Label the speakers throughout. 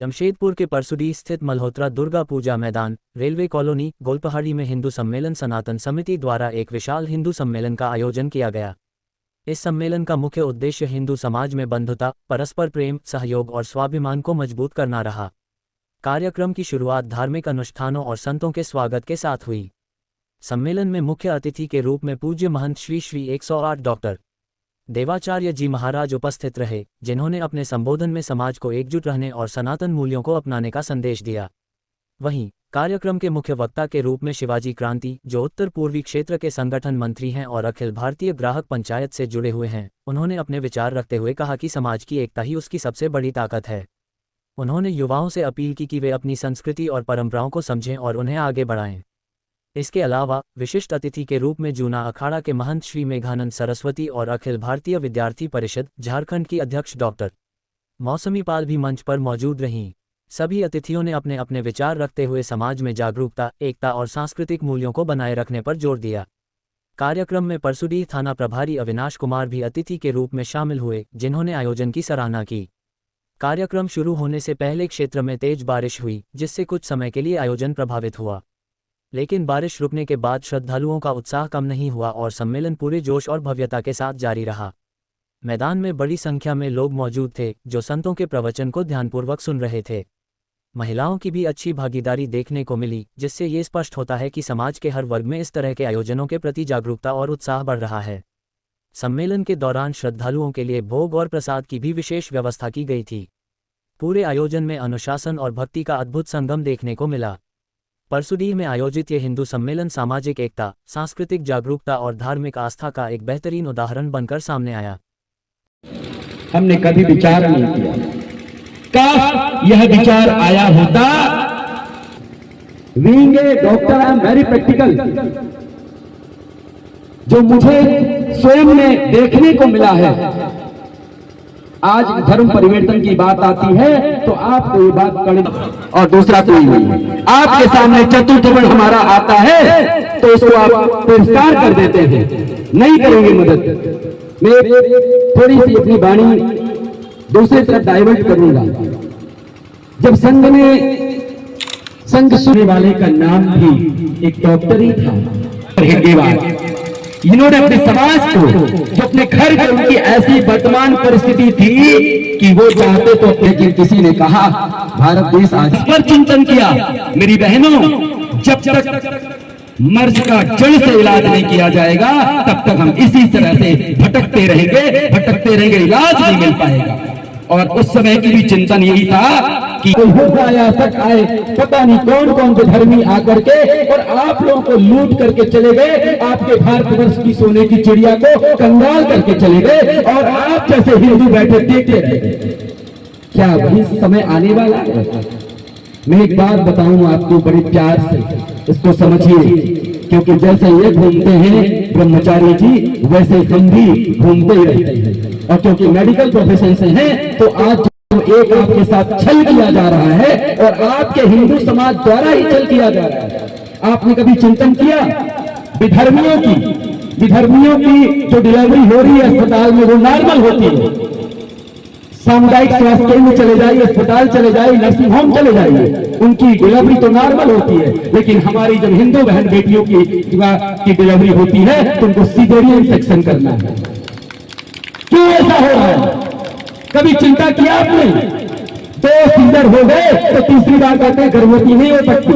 Speaker 1: जमशेदपुर के परसुडी स्थित मल्होत्रा दुर्गा पूजा मैदान, रेलवे कॉलोनी, गोलपहाड़ी में हिंदू सम्मेलन सनातन समिति द्वारा एक विशाल हिंदू सम्मेलन का आयोजन किया गया। इस सम्मेलन का मुख्य उद्देश्य हिंदू समाज में बंधुता, परस्पर प्रेम, सहयोग और स्वाभिमान को मजबूत करना रहा। कार्यक्रम की शुरुआत धार्मिक अनुष्ठानों और संतों के स्वागत के साथ हुई। सम्मेलन में मुख्य अतिथि के रूप में पूज्य महंत श्री 108 डॉक्टर देवाचार्य जी महाराज उपस्थित रहे, जिन्होंने अपने संबोधन में समाज को एकजुट रहने और सनातन मूल्यों को अपनाने का संदेश दिया। वहीं कार्यक्रम के मुख्य वक्ता के रूप में शिवाजी क्रांति, जो उत्तर पूर्वी क्षेत्र के संगठन मंत्री हैं और अखिल भारतीय ग्राहक पंचायत से जुड़े हुए हैं, उन्होंने अपने विचार रखते हुए कहा कि समाज की एकता ही उसकी सबसे बड़ी ताकत है। उन्होंने युवाओं से अपील की कि वे अपनी संस्कृति और परंपराओं को समझें और उन्हें आगे बढ़ाएं। इसके अलावा विशिष्ट अतिथि के रूप में जूना अखाड़ा के महंत श्री मेघानंद सरस्वती और अखिल भारतीय विद्यार्थी परिषद झारखंड की अध्यक्ष डॉक्टर मौसमी पाल भी मंच पर मौजूद रहीं। सभी अतिथियों ने अपने अपने विचार रखते हुए समाज में जागरूकता, एकता और सांस्कृतिक मूल्यों को बनाए रखने पर जोर दिया। कार्यक्रम में परसुडी थाना प्रभारी अविनाश कुमार भी अतिथि के रूप में शामिल हुए, जिन्होंने आयोजन की सराहना की। कार्यक्रम शुरू होने से पहले क्षेत्र में तेज बारिश हुई, जिससे कुछ समय के लिए आयोजन प्रभावित हुआ, लेकिन बारिश रुकने के बाद श्रद्धालुओं का उत्साह कम नहीं हुआ और सम्मेलन पूरे जोश और भव्यता के साथ जारी रहा। मैदान में बड़ी संख्या में लोग मौजूद थे, जो संतों के प्रवचन को ध्यानपूर्वक सुन रहे थे। महिलाओं की भी अच्छी भागीदारी देखने को मिली, जिससे ये स्पष्ट होता है कि समाज के हर वर्ग में इस तरह के आयोजनों के प्रति जागरूकता और उत्साह बढ़ रहा है। सम्मेलन के दौरान श्रद्धालुओं के लिए भोग और प्रसाद की भी विशेष व्यवस्था की गई थी। पूरे आयोजन में अनुशासन और भक्ति का अद्भुत संगम देखने को मिला। परसुडी में आयोजित ये हिंदू सम्मेलन सामाजिक एकता, सांस्कृतिक जागरूकता और धार्मिक आस्था का एक बेहतरीन उदाहरण बनकर सामने आया।
Speaker 2: हमने कभी विचार नहीं किया, काश यह विचार आया होता। Being a doctor I am very practical. जो मुझे स्वयं में देखने को मिला है, आज धर्म परिवर्तन की बात आती है तो आपको ये बात कड़ी और दूसरा तो नहीं। आपके सामने चतुर्थ वर्ण हमारा आता है तो इसको आप तिरस्कार कर देते हैं, नहीं करेंगे मदद। मैं थोड़ी सी अपनी वाणी दूसरी तरफ डाइवर्ट करूंगा। जब संघ सुनने वाले का नाम भी एक डॉक्टर ही था। इन्होंने अपने समाज को, जो अपने घर के उनकी ऐसी वर्तमान परिस्थिति थी कि वो चाहते तो, लेकिन किसी ने कहा भारत देश आज पर चिंतन किया। मेरी बहनों, जब तक मर्ज का जड़ से इलाज नहीं किया जाएगा तब तक हम इसी तरह से भटकते रहेंगे, इलाज नहीं मिल पाएगा। और उस समय की भी चिंतन यही था कि कोई होगा या सच आए, पता नहीं कौन कौन से धर्मी आकर के और आप लोगों को लूट करके चले गए, आपके भारतवर्ष की सोने की चिड़िया को कंगाल करके चले गए और आप जैसे हिंदू बैठे देखते रहे। क्या वही समय आने वाला है? मैं एक बात बताऊं आपको बड़े प्यार से, इसको समझिए, क्योंकि जैसे ये घूमते हैं ब्रह्मचारी जी, वैसे हम भी घूमते ही रहते हैं। और क्योंकि मेडिकल प्रोफेशन से हैं तो आज एक आपके साथ छल किया जा रहा है और आपके हिंदू समाज द्वारा ही छल किया जा रहा है। आपने कभी चिंतन किया विधर्मियों की जो डिलीवरी हो रही है अस्पताल में वो नॉर्मल होती है। सामुदायिक स्वास्थ्य केंद्र चले जाइए, अस्पताल चले जाइए, नर्सिंग होम चले जाइए, उनकी डिलीवरी तो नॉर्मल होती है। लेकिन हमारी जब हिंदू बहन बेटियों की डिलीवरी होती है तो उनको सीजरियन सेक्शन करना है। क्यों ऐसा हो रहा है? कभी चिंता किया आपने? 2 सीजर हो गए तो तीसरी बार कहते हैं गर्भवती नहीं हो सकती,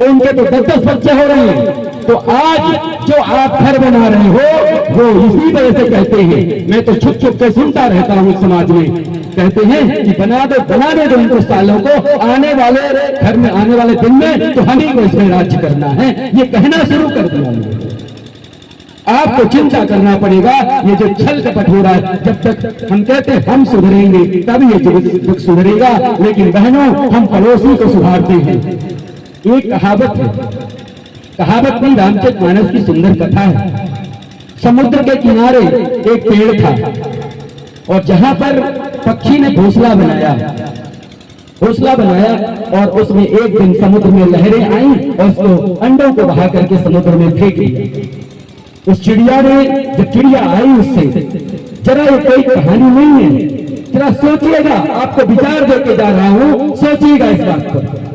Speaker 2: उनके तो 10-10 बच्चे हो रहे हैं। तो आज जो आप घर बना रहे हो वो इसी वजह से कहते हैं। मैं तो छुप छुप के सुनता रहता हूँ समाज में, कहते हैं कि बना दो इनको सालों को, आने वाले घर में आने वाले दिन में तो हम ही को इसमें राज्य करना है, ये कहना शुरू कर दिया। आपको चिंता करना पड़ेगा। ये जो छल कपट हो रहा है, जब तक हम कहते हैं हम सुधरेंगे तब ये जगत सुधरेगा, लेकिन बहनों हम पड़ोसी को सुधारते हैं। एक कहावत है, कहावत नहीं रामचरितमानस की सुंदर कथा है। समुद्र के किनारे एक पेड़ था और जहां पर पक्षी ने घोंसला बनाया और उसमें एक दिन समुद्र में लहरें आई और उसको अंडों को बहा करके समुद्र में फेंक दिया। उस चिड़िया ने, जब चिड़िया आई उससे, जरा ये कोई कहानी नहीं है, जरा सोचिएगा, आपको विचार देके जा रहा हूं, सोचिएगा इस बात पर।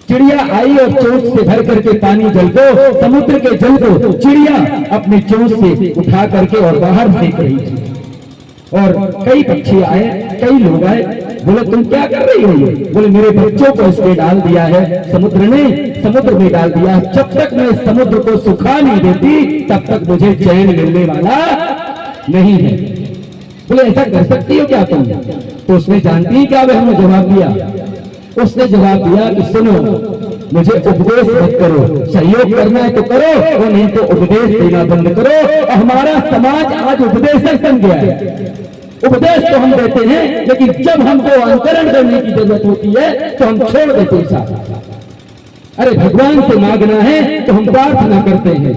Speaker 2: चिड़िया आई और चोंच से भर करके पानी जल को, समुद्र के जल को चिड़िया अपनी चोंच से उठा करके और बाहर फेंक रही थी। और कई पक्षी आए, कई लोग आए, बोले तुम क्या कर रही हो? ये बोले मेरे बच्चों को इसमें डाल दिया है समुद्र ने, समुद्र में डाल दिया। जब तक मैं इस समुद्र को सुखा नहीं देती तब तक मुझे चैन मिलने वाला नहीं है। बोले ऐसा कर सकती हो क्या तुम? तो उसने जानती ही क्या बहनों जवाब दिया? उसने जवाब दिया कि सुनो, मुझे उपदेश मत करो, सहयोग करना है तो करो और नहीं तो उपदेश देना बंद करो। और हमारा समाज आज उपदेशक बन गया है। उपदेश तो हम देते हैं, लेकिन जब हमको अनुकरण करने की जरूरत होती है तो हम छोड़ देते हैं साथ। अरे भगवान से मांगना है तो हम प्रार्थना करते हैं,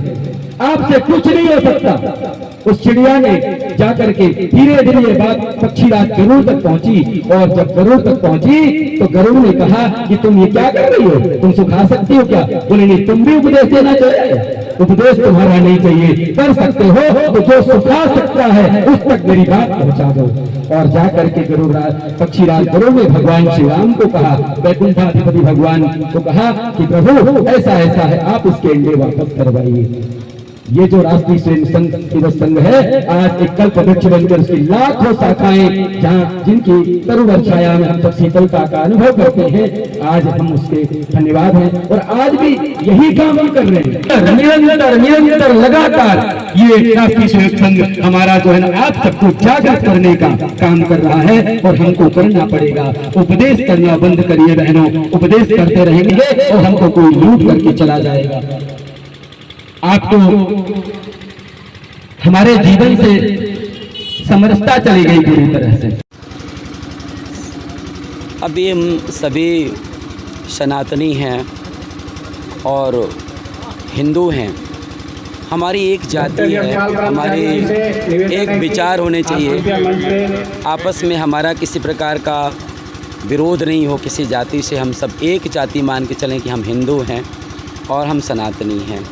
Speaker 2: आपसे कुछ नहीं हो सकता। उस चिड़िया ने जाकर के धीरे धीरे ये बात पक्षीराज गरुड़ तक पहुंची, और जब गरुड़ तक पहुंची तो गरुड़ ने कहा कि तुम ये क्या कर रही हो? तुम सुखा सकती हो क्या? बोले नहीं, तुम भी उपदेश देना चाहिए। उपदेश तुम्हारा नहीं चाहिए, कर सकते हो तो जो सुखा सकता है उस तक मेरी बात पहुंचा दो। और जाकर के पक्षीराज गरुड़ ने भगवान श्री राम को कहा, वैकुंठाधिपति भगवान को कहा कि प्रभु ऐसा ऐसा है, आप इसके अंडे वापस करवाइए। ये जो राष्ट्रीय स्वयं संघ दिवस संघ है, आज एक कल्प वृक्ष बनकर उसकी लाखों शाखाएं, जहाँ जिनकी तरुवर छाया में हम सब शीतलता का अनुभव करते हैं, आज हम उसके धन्यवाद हैं। और आज भी यही काम हम कर रहे हैं, निरंतर लगातार ये राष्ट्रीय स्वयं संघ हमारा जो है ना, आप सबको जागृत करने का काम कर रहा है और हमको करना पड़ेगा। उपदेश करना बंद करिए बहनों, उपदेश करते रहेंगे और हमको कोई लूट करके चला जाएगा। आपको हमारे जीवन से समरसता चली गई पूरी तरह से।
Speaker 3: अभी हम सभी सनातनी हैं और हिंदू हैं। हमारी एक जाति है, हमारे एक विचार होने चाहिए, आपस में हमारा किसी प्रकार का विरोध नहीं हो किसी जाति से। हम सब एक जाति मान के चलें कि हम हिंदू हैं और हम सनातनी हैं।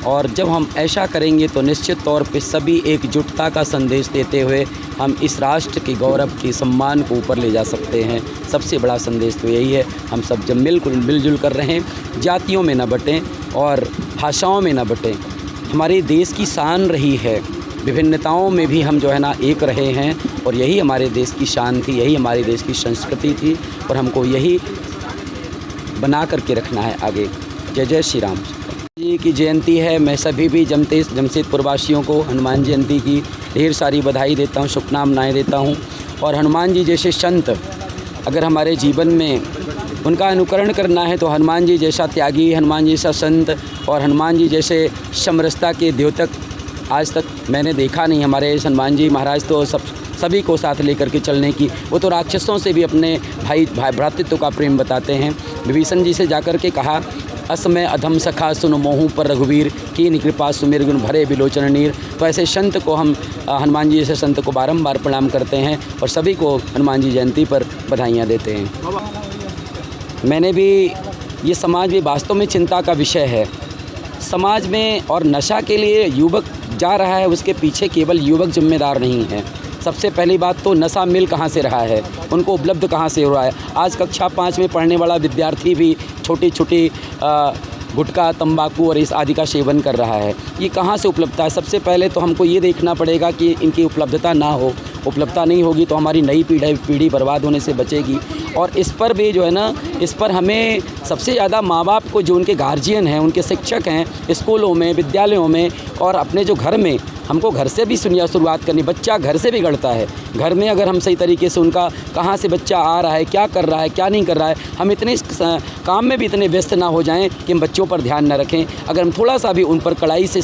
Speaker 3: और जब हम ऐसा करेंगे तो निश्चित तौर पे सभी एकजुटता का संदेश देते हुए हम इस राष्ट्र के गौरव की सम्मान को ऊपर ले जा सकते हैं। सबसे बड़ा संदेश तो यही है, हम सब जब मिलजुल कर रहें, जातियों में न बटें और भाषाओं में न बटें। हमारे देश की शान रही है, विभिन्नताओं में भी हम जो है ना एक रहे हैं, और यही हमारे देश की शान थी, यही हमारे देश की संस्कृति थी, और हमको यही बना करके रखना है आगे। जय जय श्री राम जी की जयंती है। मैं सभी भी जमशेदपुर वासियों को हनुमान जयंती की ढेर सारी बधाई देता हूँ, शुभकामनाएं देता हूँ। और हनुमान जी जैसे संत अगर हमारे जीवन में उनका अनुकरण करना है तो हनुमान जी जैसा त्यागी, हनुमान जी जैसा संत और हनुमान जी जैसे समरसता के द्योतक आज तक मैंने देखा नहीं। हमारे हनुमान जी महाराज तो सभी को साथ लेकर के चलने की, वो तो राक्षसों से भी अपने भाई भ्रातृत्व का प्रेम बताते हैं। विभीषण जी से जाकर के कहा, असमय अधम सखा सुन मोहू पर रघुवीर कीन कृपा सुमिर गुण भरे बिलोचन नीर। तो ऐसे संत को हम हनुमान जी जैसे संत को बारंबार प्रणाम करते हैं और सभी को हनुमान जी जयंती पर बधाइयाँ देते हैं। मैंने भी ये समाज में वास्तव में चिंता का विषय है। समाज में और नशा के लिए युवक जा रहा है, उसके पीछे केवल युवक जिम्मेदार नहीं है। सबसे पहली बात तो नशा मिल कहाँ से रहा है, उनको उपलब्ध कहाँ से हो रहा है। आज कक्षा 5 में पढ़ने वाला विद्यार्थी भी छोटी छोटी गुटखा, तंबाकू और इस आदि का सेवन कर रहा है। ये कहाँ से उपलब्धता है? सबसे पहले तो हमको ये देखना पड़ेगा कि इनकी उपलब्धता ना हो। उपलब्धता नहीं होगी तो हमारी नई पीढ़ी बर्बाद होने से बचेगी। और इस पर भी जो है ना, इस पर हमें सबसे ज़्यादा माँ बाप को, जो उनके गार्जियन हैं, उनके शिक्षक हैं, स्कूलों में, विद्यालयों में और अपने जो घर में, हमको घर से भी शुरुआत करनी। बच्चा घर से बिगड़ता है। घर में अगर हम सही तरीके से उनका कहाँ से बच्चा आ रहा है, क्या कर रहा है, क्या नहीं कर रहा है, हम इतने काम में भी इतने व्यस्त ना हो जाएं कि हम बच्चों पर ध्यान न रखें। अगर हम थोड़ा सा भी उन पर कड़ाई से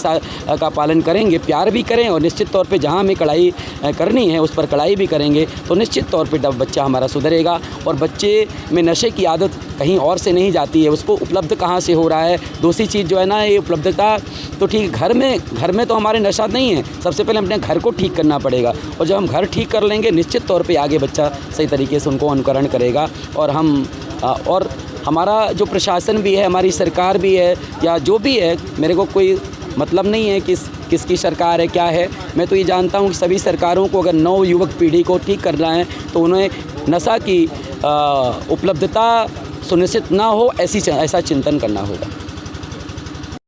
Speaker 3: का पालन करेंगे, प्यार भी करें और निश्चित तौर पे जहाँ हमें कड़ाई करनी है उस पर कड़ाई भी करेंगे तो निश्चित तौर पे बच्चा हमारा सुधरेगा। और बच्चे में नशे की आदत कहीं और से नहीं जाती है, उसको उपलब्ध कहाँ से हो रहा है। दूसरी चीज़ जो है ना, ये उपलब्धता तो ठीक, घर में तो हमारे नशा नहीं है। सबसे पहले अपने घर को ठीक करना पड़ेगा, और जब हम घर ठीक कर लेंगे निश्चित तौर पे आगे बच्चा सही तरीके से उनको अनुकरण करेगा। और हमारा जो प्रशासन भी है, हमारी सरकार भी है, या जो भी है, मेरे को कोई मतलब नहीं है कि किसकी सरकार है, क्या है। मैं तो ये जानता हूँ कि सभी सरकारों को अगर नव युवक पीढ़ी को ठीक करना है तो उन्हें नशा की उपलब्धता सुनिश्चित ना हो ऐसा चिंतन करना होगा।